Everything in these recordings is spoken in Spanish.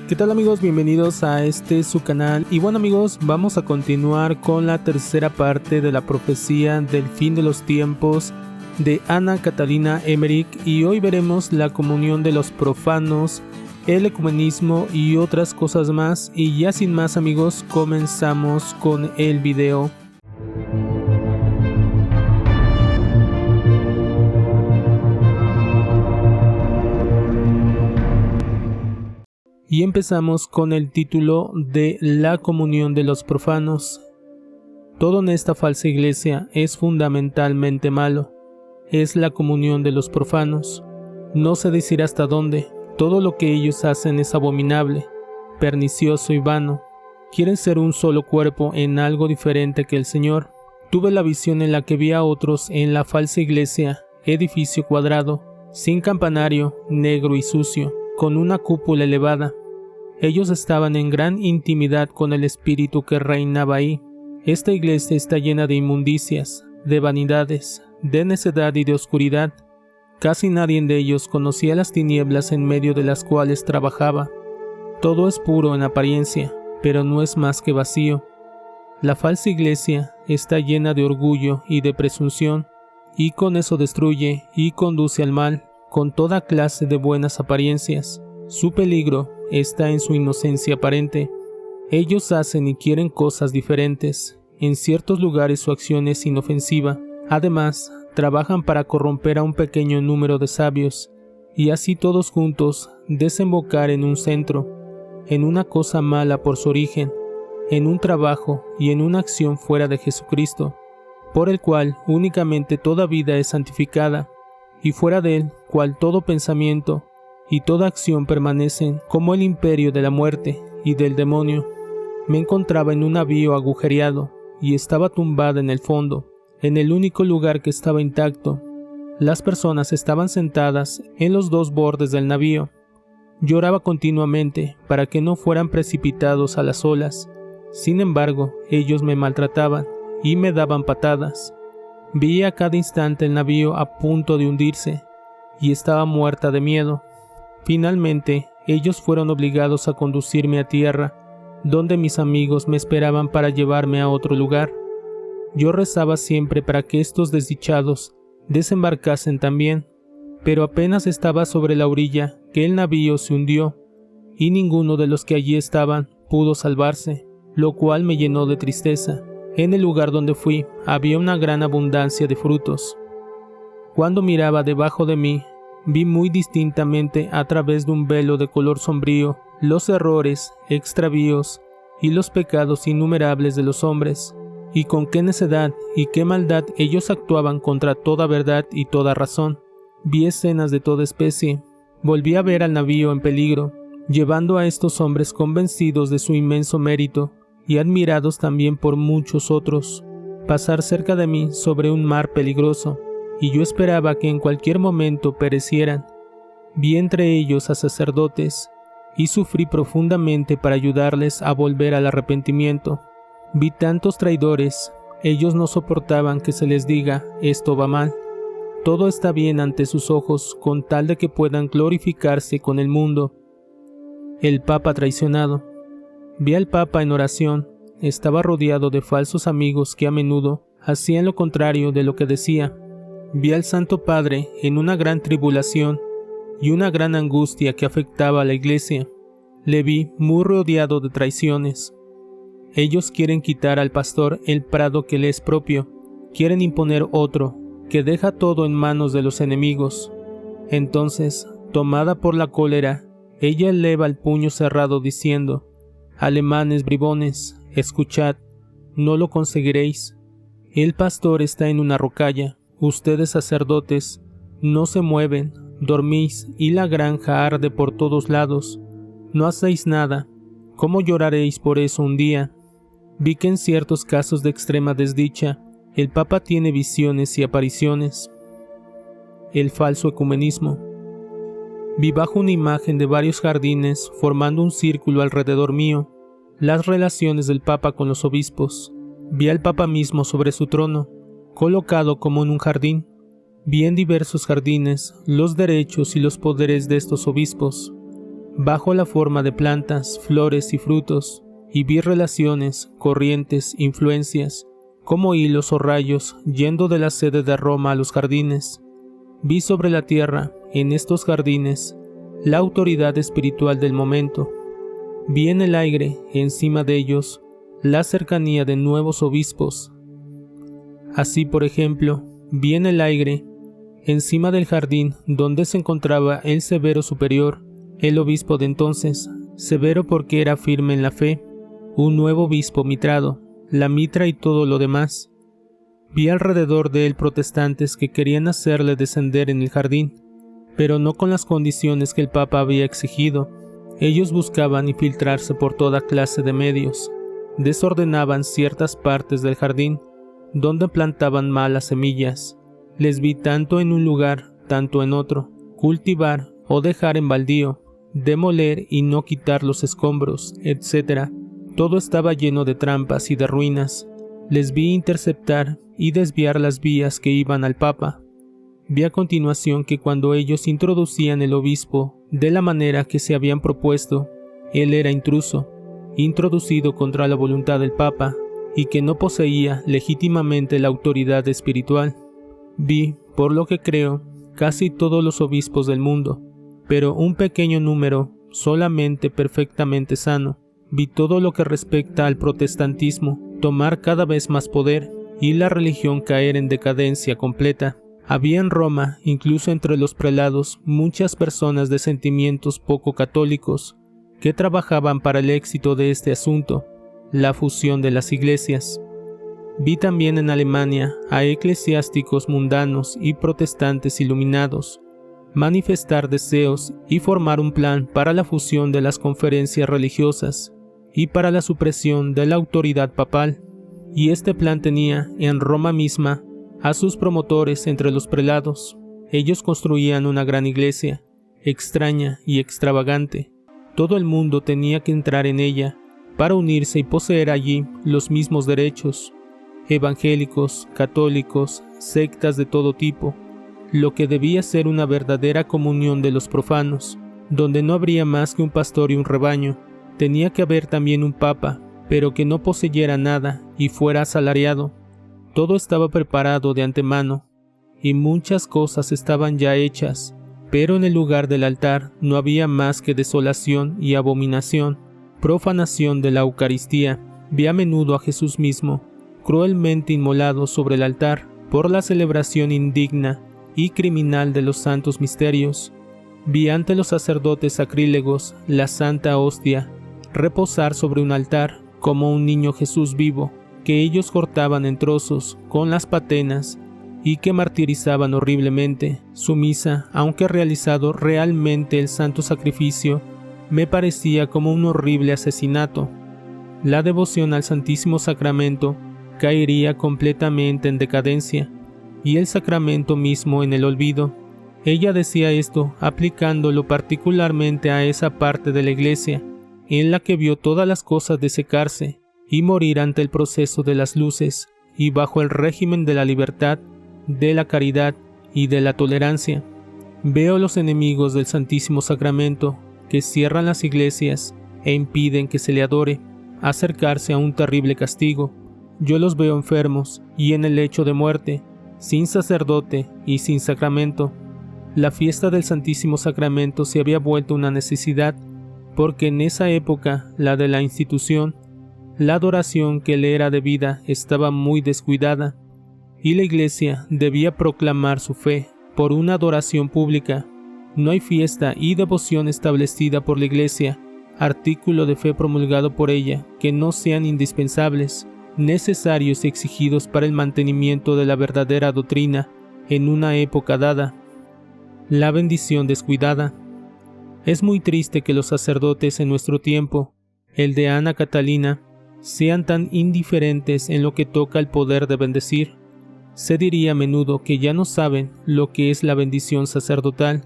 ¿Qué tal amigos? Bienvenidos a su canal. Y bueno amigos, vamos a continuar con la tercera parte de la profecía del fin de los tiempos de Ana Catalina Emmerich, y hoy veremos la comunión de los profanos, el ecumenismo y otras cosas más. Y ya sin más amigos, comenzamos con el video. Y empezamos con el título de la comunión de los profanos. Todo en esta falsa iglesia es fundamentalmente malo. Es la comunión de los profanos. No sé decir hasta dónde. Todo lo que ellos hacen es abominable, pernicioso y vano. Quieren ser un solo cuerpo en algo diferente que el Señor. Tuve la visión en la que vi a otros en la falsa iglesia, edificio cuadrado, sin campanario, negro y sucio, con una cúpula elevada. Ellos estaban en gran intimidad con el espíritu que reinaba ahí. Esta iglesia está llena de inmundicias, de vanidades, de necedad y de oscuridad. Casi nadie de ellos conocía las tinieblas en medio de las cuales trabajaba. Todo es puro en apariencia, pero no es más que vacío. La falsa iglesia está llena de orgullo y de presunción, y con eso destruye y conduce al mal, con toda clase de buenas apariencias. Su peligro está en su inocencia aparente. Ellos hacen y quieren cosas diferentes. En ciertos lugares su acción es inofensiva. Además, trabajan para corromper a un pequeño número de sabios, y así todos juntos desembocar en un centro, en una cosa mala por su origen, en un trabajo y en una acción fuera de Jesucristo, por el cual únicamente toda vida es santificada, y fuera de él, cual todo pensamiento y toda acción permanecen como el imperio de la muerte y del demonio. Me encontraba en un navío agujereado, y estaba tumbada en el fondo, en el único lugar que estaba intacto. Las personas estaban sentadas en los dos bordes del navío. Lloraba continuamente para que no fueran precipitados a las olas. Sin embargo, ellos me maltrataban y me daban patadas. Vi a cada instante el navío a punto de hundirse, y estaba muerta de miedo. Finalmente, ellos fueron obligados a conducirme a tierra, donde mis amigos me esperaban para llevarme a otro lugar. Yo rezaba siempre para que estos desdichados desembarcasen también, pero apenas estaba sobre la orilla que el navío se hundió, y ninguno de los que allí estaban pudo salvarse, lo cual me llenó de tristeza. En el lugar donde fui había una gran abundancia de frutos. Cuando miraba debajo de mí, vi muy distintamente a través de un velo de color sombrío los errores, extravíos y los pecados innumerables de los hombres, y con qué necedad y qué maldad ellos actuaban contra toda verdad y toda razón. Vi escenas de toda especie. Volví a ver al navío en peligro, llevando a estos hombres convencidos de su inmenso mérito y admirados también por muchos otros, pasar cerca de mí sobre un mar peligroso, y yo esperaba que en cualquier momento perecieran. Vi entre ellos a sacerdotes, y sufrí profundamente para ayudarles a volver al arrepentimiento. Vi tantos traidores, ellos no soportaban que se les diga, esto va mal. Todo está bien ante sus ojos, con tal de que puedan glorificarse con el mundo. El Papa traicionado. Vi al Papa en oración. Estaba rodeado de falsos amigos que a menudo hacían lo contrario de lo que decía. Vi al Santo Padre en una gran tribulación y una gran angustia que afectaba a la iglesia. Le vi muy rodeado de traiciones. Ellos quieren quitar al pastor el prado que le es propio. Quieren imponer otro, que deja todo en manos de los enemigos. Entonces, tomada por la cólera, ella eleva el puño cerrado diciendo: alemanes bribones, escuchad, no lo conseguiréis. El pastor está en una rocalla, ustedes sacerdotes, no se mueven, dormís y la granja arde por todos lados. No hacéis nada, ¿cómo lloraréis por eso un día? Vi que en ciertos casos de extrema desdicha, el Papa tiene visiones y apariciones. El falso ecumenismo. Vi bajo una imagen de varios jardines formando un círculo alrededor mío, las relaciones del Papa con los obispos. Vi al Papa mismo sobre su trono, colocado como en un jardín. Vi en diversos jardines los derechos y los poderes de estos obispos. bajo la forma de plantas, flores y frutos, y vi relaciones, corrientes, influencias, como hilos o rayos, yendo de la sede de Roma a los jardines. Vi sobre la tierra, en estos jardines, la autoridad espiritual del momento. Vi en el aire, encima de ellos, la cercanía de nuevos obispos. Así, por ejemplo, vi en el aire, encima del jardín donde se encontraba el severo superior, el obispo de entonces, severo porque era firme en la fe, un nuevo obispo mitrado, la mitra y todo lo demás. Vi alrededor de él protestantes que querían hacerle descender en el jardín, pero no con las condiciones que el Papa había exigido. Ellos buscaban infiltrarse por toda clase de medios, desordenaban ciertas partes del jardín, donde plantaban malas semillas. Les vi tanto en un lugar, tanto en otro, cultivar o dejar en baldío, demoler y no quitar los escombros, etc. Todo estaba lleno de trampas y de ruinas. Les vi interceptar y desviar las vías que iban al Papa. Vi a continuación que cuando ellos introducían el obispo de la manera que se habían propuesto, él era intruso, introducido contra la voluntad del Papa, y que no poseía legítimamente la autoridad espiritual. Vi, por lo que creo, casi todos los obispos del mundo, pero un pequeño número solamente perfectamente sano. Vi todo lo que respecta al protestantismo tomar cada vez más poder y la religión caer en decadencia completa. Había en Roma, incluso entre los prelados, muchas personas de sentimientos poco católicos que trabajaban para el éxito de este asunto, la fusión de las iglesias. Vi también en Alemania a eclesiásticos mundanos y protestantes iluminados manifestar deseos y formar un plan para la fusión de las conferencias religiosas y para la supresión de la autoridad papal, y este plan tenía en Roma misma a sus promotores entre los prelados. Ellos construían una gran iglesia, extraña y extravagante. Todo el mundo tenía que entrar en ella para unirse y poseer allí los mismos derechos. Evangélicos, católicos, sectas de todo tipo, lo que debía ser una verdadera comunión de los profanos, donde no habría más que un pastor y un rebaño. Tenía que haber también un papa, pero que no poseyera nada y fuera asalariado. Todo estaba preparado de antemano, y muchas cosas estaban ya hechas, pero en el lugar del altar no había más que desolación y abominación, profanación de la Eucaristía. Vi a menudo a Jesús mismo, cruelmente inmolado sobre el altar por la celebración indigna y criminal de los santos misterios. Vi ante los sacerdotes sacrílegos la santa hostia reposar sobre un altar como un niño Jesús vivo, que ellos cortaban en trozos con las patenas y que martirizaban horriblemente. Su misa, aunque realizado realmente el santo sacrificio, me parecía como un horrible asesinato. La devoción al Santísimo Sacramento caería completamente en decadencia, y el sacramento mismo en el olvido. Ella decía esto aplicándolo particularmente a esa parte de la iglesia en la que vio todas las cosas desecarse y morir ante el proceso de las luces y bajo el régimen de la libertad, de la caridad y de la tolerancia. Veo los enemigos del Santísimo Sacramento que cierran las iglesias e impiden que se le adore, acercarse a un terrible castigo. Yo los veo enfermos y en el lecho de muerte, sin sacerdote y sin sacramento. La fiesta del Santísimo Sacramento se había vuelto una necesidad, porque en esa época, la de la institución, la adoración que le era debida estaba muy descuidada, y la Iglesia debía proclamar su fe por una adoración pública. No hay fiesta y devoción establecida por la Iglesia, artículo de fe promulgado por ella, que no sean indispensables, necesarios y exigidos para el mantenimiento de la verdadera doctrina en una época dada. La bendición descuidada. Es muy triste que los sacerdotes en nuestro tiempo, el de Ana Catalina, sean tan indiferentes en lo que toca al poder de bendecir. Se diría a menudo que ya no saben lo que es la bendición sacerdotal.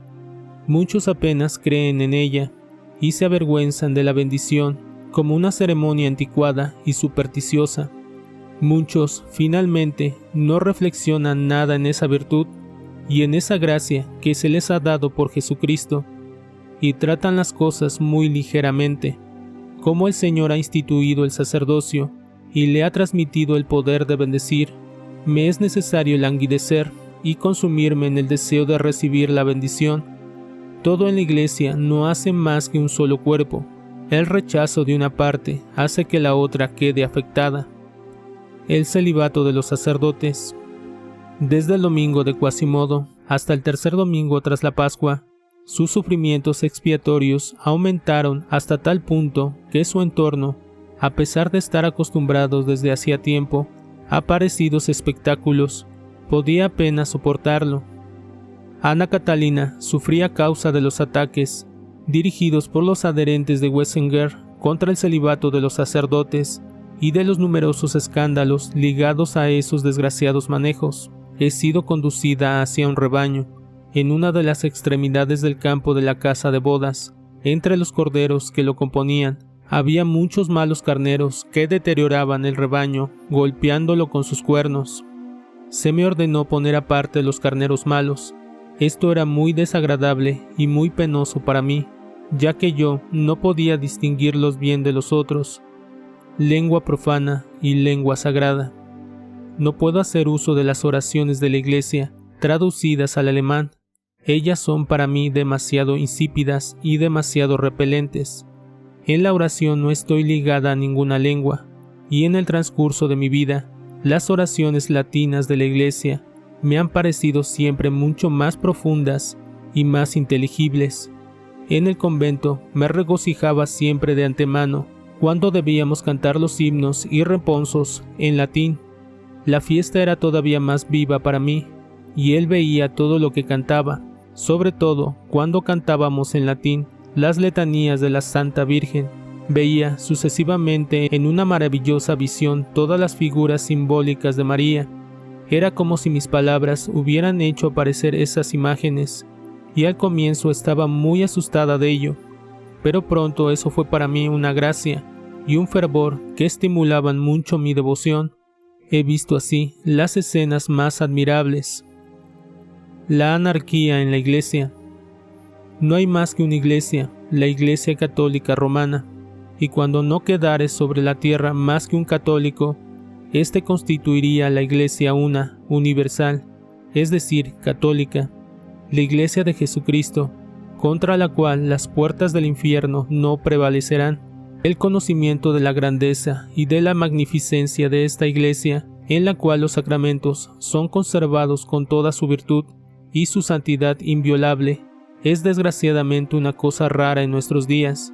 Muchos apenas creen en ella y se avergüenzan de la bendición como una ceremonia anticuada y supersticiosa. Muchos, finalmente, no reflexionan nada en esa virtud y en esa gracia que se les ha dado por Jesucristo. y tratan las cosas muy ligeramente. Como el Señor ha instituido el sacerdocio y le ha transmitido el poder de bendecir, me es necesario languidecer y consumirme en el deseo de recibir la bendición. Todo en la Iglesia no hace más que un solo cuerpo. El rechazo de una parte hace que la otra quede afectada. El celibato de los sacerdotes. Desde el domingo de Quasimodo hasta el tercer domingo tras la Pascua, sus sufrimientos expiatorios aumentaron hasta tal punto que su entorno, a pesar de estar acostumbrados desde hacía tiempo a parecidos espectáculos, podía apenas soportarlo. Ana Catalina sufría a causa de los ataques dirigidos por los adherentes de Wessenger contra el celibato de los sacerdotes y de los numerosos escándalos ligados a esos desgraciados manejos. He sido conducida hacia un rebaño, en una de las extremidades del campo de la casa de bodas. Entre los corderos que lo componían, había muchos malos carneros que deterioraban el rebaño, golpeándolo con sus cuernos. Se me ordenó poner aparte los carneros malos. Esto era muy desagradable y muy penoso para mí, ya que yo no podía distinguirlos bien de los otros. Lengua profana y lengua sagrada. No puedo hacer uso de las oraciones de la Iglesia, traducidas al alemán. Ellas son para mí demasiado insípidas y demasiado repelentes. En la oración no estoy ligada a ninguna lengua, y en el transcurso de mi vida, las oraciones latinas de la Iglesia me han parecido siempre mucho más profundas y más inteligibles. En el convento me regocijaba siempre de antemano cuando debíamos cantar los himnos y responsos en latín. La fiesta era todavía más viva para mí, y él veía todo lo que cantaba, sobre todo cuando cantábamos en latín las letanías de la Santa Virgen. Veía sucesivamente en una maravillosa visión todas las figuras simbólicas de María. Era como si mis palabras hubieran hecho aparecer esas imágenes, y al comienzo estaba muy asustada de ello, pero pronto eso fue para mí una gracia y un fervor que estimulaban mucho mi devoción. He visto así las escenas más admirables. La anarquía en la Iglesia. No hay más que una Iglesia, la Iglesia Católica Romana, y cuando no quedare sobre la tierra más que un católico, éste constituiría la Iglesia una, universal, es decir, católica, la Iglesia de Jesucristo, contra la cual las puertas del infierno no prevalecerán. El conocimiento de la grandeza y de la magnificencia de esta Iglesia, en la cual los sacramentos son conservados con toda su virtud y su santidad inviolable, es desgraciadamente una cosa rara en nuestros días,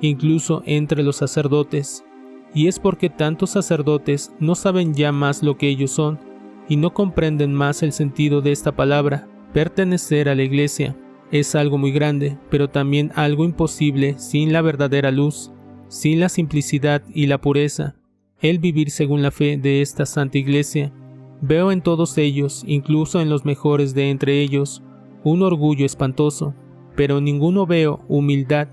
incluso entre los sacerdotes, y es porque tantos sacerdotes no saben ya más lo que ellos son, y no comprenden más el sentido de esta palabra. Pertenecer a la Iglesia es algo muy grande, pero también algo imposible sin la verdadera luz, sin la simplicidad y la pureza. El vivir según la fe de esta Santa Iglesia. Veo en todos ellos, incluso en los mejores de entre ellos, un orgullo espantoso, pero en ninguno veo humildad,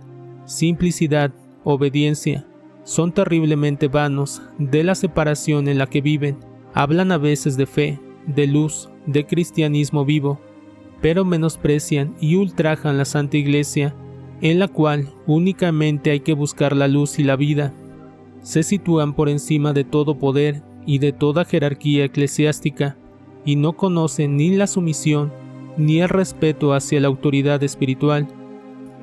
simplicidad, obediencia. Son terriblemente vanos de la separación en la que viven. Hablan a veces de fe, de luz, de cristianismo vivo, pero menosprecian y ultrajan la Santa Iglesia, en la cual únicamente hay que buscar la luz y la vida. Se sitúan por encima de todo poder y de toda jerarquía eclesiástica, y no conocen ni la sumisión ni el respeto hacia la autoridad espiritual.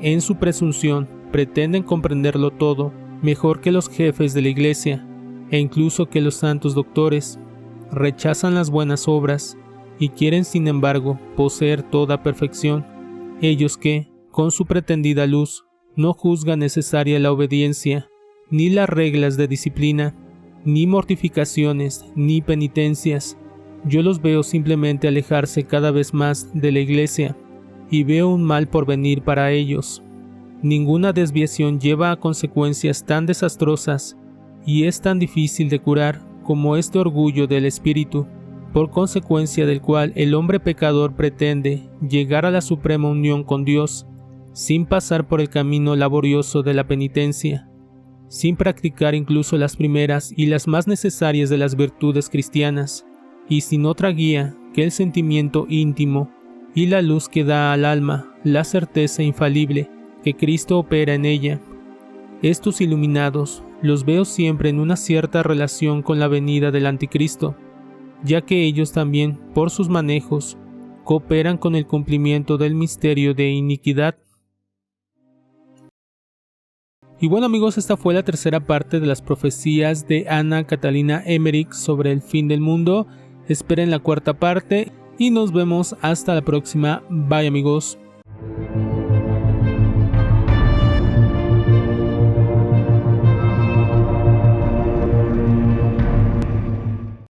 En su presunción pretenden comprenderlo todo mejor que los jefes de la Iglesia, e incluso que los santos doctores. Rechazan las buenas obras y quieren sin embargo poseer toda perfección. Ellos que, con su pretendida luz, no juzgan necesaria la obediencia, ni las reglas de disciplina, ni mortificaciones, ni penitencias. Yo los veo simplemente alejarse cada vez más de la Iglesia, y veo un mal por venir para ellos. Ninguna desviación lleva a consecuencias tan desastrosas, y es tan difícil de curar como este orgullo del espíritu, por consecuencia del cual el hombre pecador pretende llegar a la suprema unión con Dios, sin pasar por el camino laborioso de la penitencia, sin practicar incluso las primeras y las más necesarias de las virtudes cristianas, y sin otra guía que el sentimiento íntimo y la luz que da al alma la certeza infalible que Cristo opera en ella. Estos iluminados los veo siempre en una cierta relación con la venida del Anticristo, ya que ellos también, por sus manejos, cooperan con el cumplimiento del misterio de iniquidad. Y bueno amigos, esta fue la tercera parte de las profecías de Anna Catalina Emmerich sobre el fin del mundo. Esperen la cuarta parte y nos vemos hasta la próxima. Bye amigos.